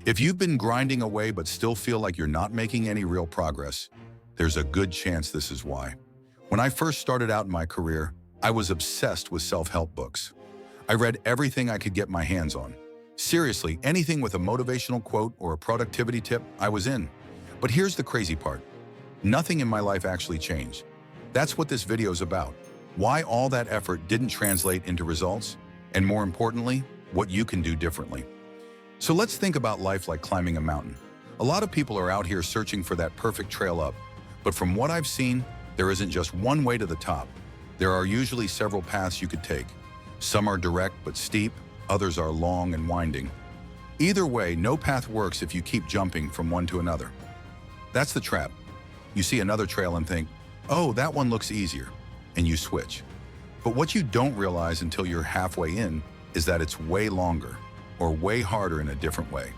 If you've been grinding away but still feel like you're not making any real progress, there's a good chance this is why. When I first started out in my career, I was obsessed with self-help books. I read everything I could get my hands on. Seriously, anything with a motivational quote or a productivity tip, I was in. But here's the crazy part. Nothing in my life actually changed. That's what this video is about. Why all that effort didn't translate into results, and more importantly, what you can do differently. So let's think about life like climbing a mountain. A lot of people are out here searching for that perfect trail up, but from what I've seen, there isn't just one way to the top. There are usually several paths you could take. Some are direct but steep, others are long and winding. Either way, no path works if you keep jumping from one to another. That's the trap. You see another trail and think, oh, that one looks easier, and you switch. But what you don't realize until you're halfway in is that it's way longer or way harder in a different way.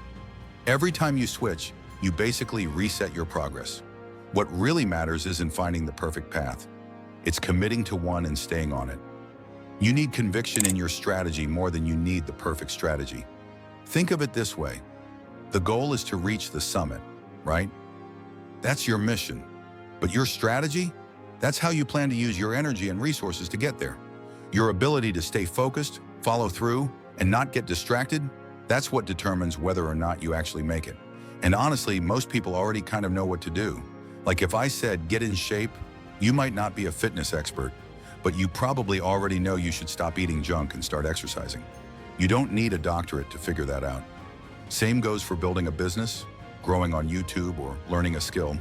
Every time you switch, you basically reset your progress. What really matters isn't finding the perfect path. It's committing to one and staying on it. You need conviction in your strategy more than you need the perfect strategy. Think of it this way. The goal is to reach the summit, right? That's your mission. But your strategy? That's how you plan to use your energy and resources to get there. Your ability to stay focused, follow through, and not get distracted, that's what determines whether or not you actually make it. And honestly, most people already kind of know what to do. Like if I said, get in shape, you might not be a fitness expert, but you probably already know you should stop eating junk and start exercising. You don't need a doctorate to figure that out. Same goes for building a business, growing on YouTube, or learning a skill.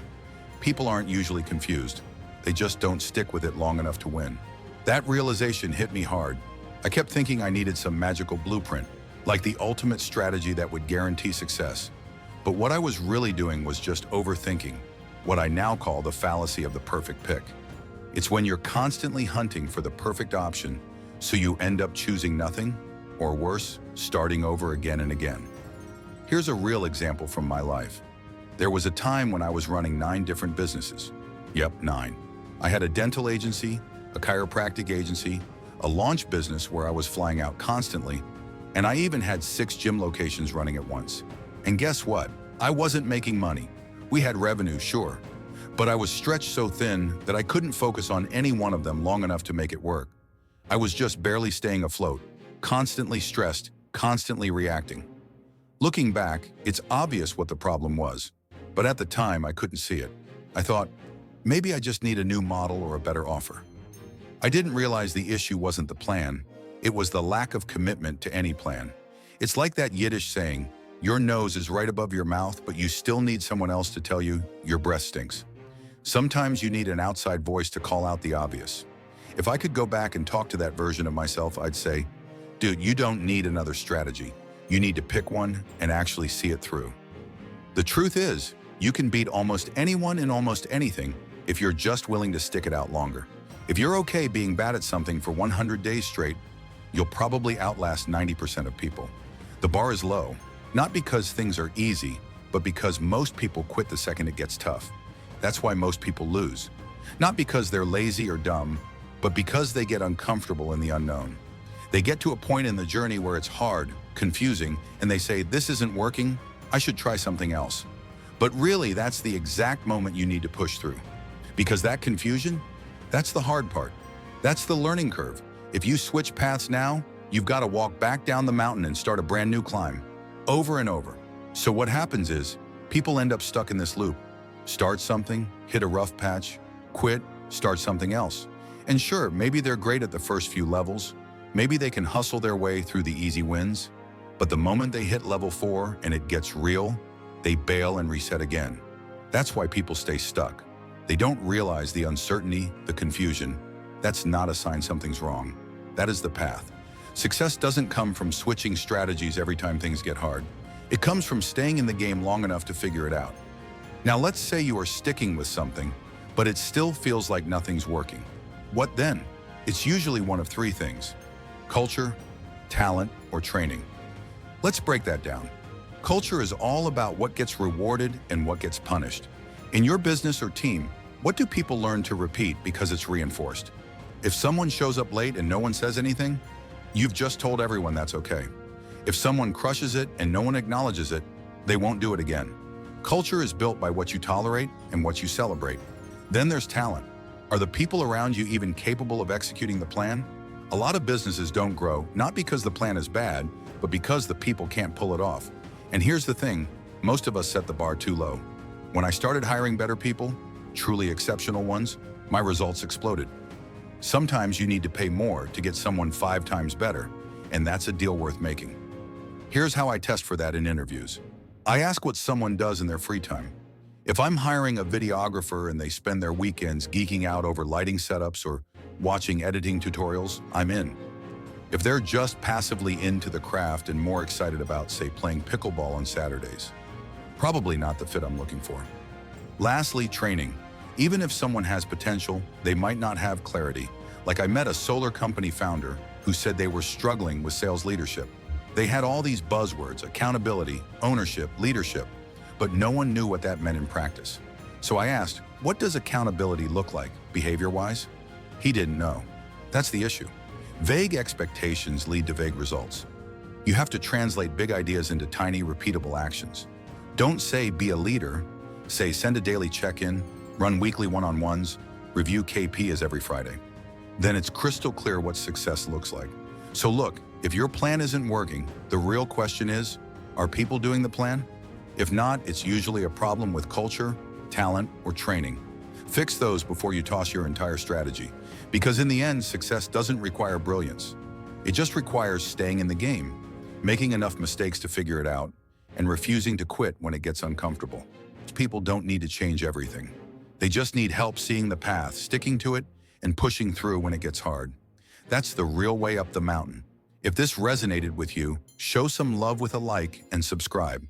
People aren't usually confused. They just don't stick with it long enough to win. That realization hit me hard. I kept thinking I needed some magical blueprint, like the ultimate strategy that would guarantee success. But what I was really doing was just overthinking, what I now call the fallacy of the perfect pick. It's when you're constantly hunting for the perfect option, so you end up choosing nothing, or worse, starting over again and again. Here's a real example from my life. There was a time when I was running 9 different businesses. Yep, 9. I had a dental agency, a chiropractic agency, a launch business where I was flying out constantly, and I even had 6 gym locations running at once. And guess what? I wasn't making money. We had revenue, sure, but I was stretched so thin that I couldn't focus on any one of them long enough to make it work. I was just barely staying afloat, constantly stressed, constantly reacting. Looking back, it's obvious what the problem was, but at the time I couldn't see it. I thought, maybe I just need a new model or a better offer. I didn't realize the issue wasn't the plan, it was the lack of commitment to any plan. It's like that Yiddish saying, your nose is right above your mouth, but you still need someone else to tell you your breath stinks. Sometimes you need an outside voice to call out the obvious. If I could go back and talk to that version of myself, I'd say, dude, you don't need another strategy. You need to pick one and actually see it through. The truth is, you can beat almost anyone in almost anything if you're just willing to stick it out longer. If you're okay being bad at something for 100 days straight, you'll probably outlast 90% of people. The bar is low, not because things are easy, but because most people quit the second it gets tough. That's why most people lose. Not because they're lazy or dumb, but because they get uncomfortable in the unknown. They get to a point in the journey where it's hard, confusing, and they say, this isn't working, I should try something else. But really, that's the exact moment you need to push through. Because that confusion, that's the hard part. That's the learning curve. If you switch paths now, you've got to walk back down the mountain and start a brand new climb, over and over. So what happens is, people end up stuck in this loop. Start something, hit a rough patch, quit, start something else. And sure, maybe they're great at the first few levels, maybe they can hustle their way through the easy wins, but the moment they hit level 4 and it gets real, they bail and reset again. That's why people stay stuck. They don't realize the uncertainty, the confusion. That's not a sign something's wrong. That is the path. Success doesn't come from switching strategies every time things get hard. It comes from staying in the game long enough to figure it out. Now let's say you are sticking with something, but it still feels like nothing's working. What then? It's usually one of 3 things: culture, talent, or training. Let's break that down. Culture is all about what gets rewarded and what gets punished. In your business or team, what do people learn to repeat because it's reinforced? If someone shows up late and no one says anything, you've just told everyone that's okay. If someone crushes it and no one acknowledges it, they won't do it again. Culture is built by what you tolerate and what you celebrate. Then there's talent. Are the people around you even capable of executing the plan? A lot of businesses don't grow, not because the plan is bad, but because the people can't pull it off. And here's the thing, most of us set the bar too low. When I started hiring better people, truly exceptional ones, my results exploded. Sometimes you need to pay more to get someone 5 times better, and that's a deal worth making. Here's how I test for that in interviews. I ask what someone does in their free time. If I'm hiring a videographer and they spend their weekends geeking out over lighting setups or watching editing tutorials, I'm in. If they're just passively into the craft and more excited about, say, playing pickleball on Saturdays, probably not the fit I'm looking for. Lastly, training. Even if someone has potential, they might not have clarity. Like I met a solar company founder who said they were struggling with sales leadership. They had all these buzzwords, accountability, ownership, leadership, but no one knew what that meant in practice. So I asked, what does accountability look like, behavior-wise? He didn't know. That's the issue. Vague expectations lead to vague results. You have to translate big ideas into tiny, repeatable actions. Don't say, be a leader. Say, send a daily check-in, run weekly one-on-ones, review KPIs every Friday. Then it's crystal clear what success looks like. So look, if your plan isn't working, the real question is, are people doing the plan? If not, it's usually a problem with culture, talent, or training. Fix those before you toss your entire strategy. Because in the end, success doesn't require brilliance. It just requires staying in the game, making enough mistakes to figure it out, and refusing to quit when it gets uncomfortable. People don't need to change everything. They just need help seeing the path, sticking to it, and pushing through when it gets hard. That's the real way up the mountain. If this resonated with you, show some love with a like and subscribe.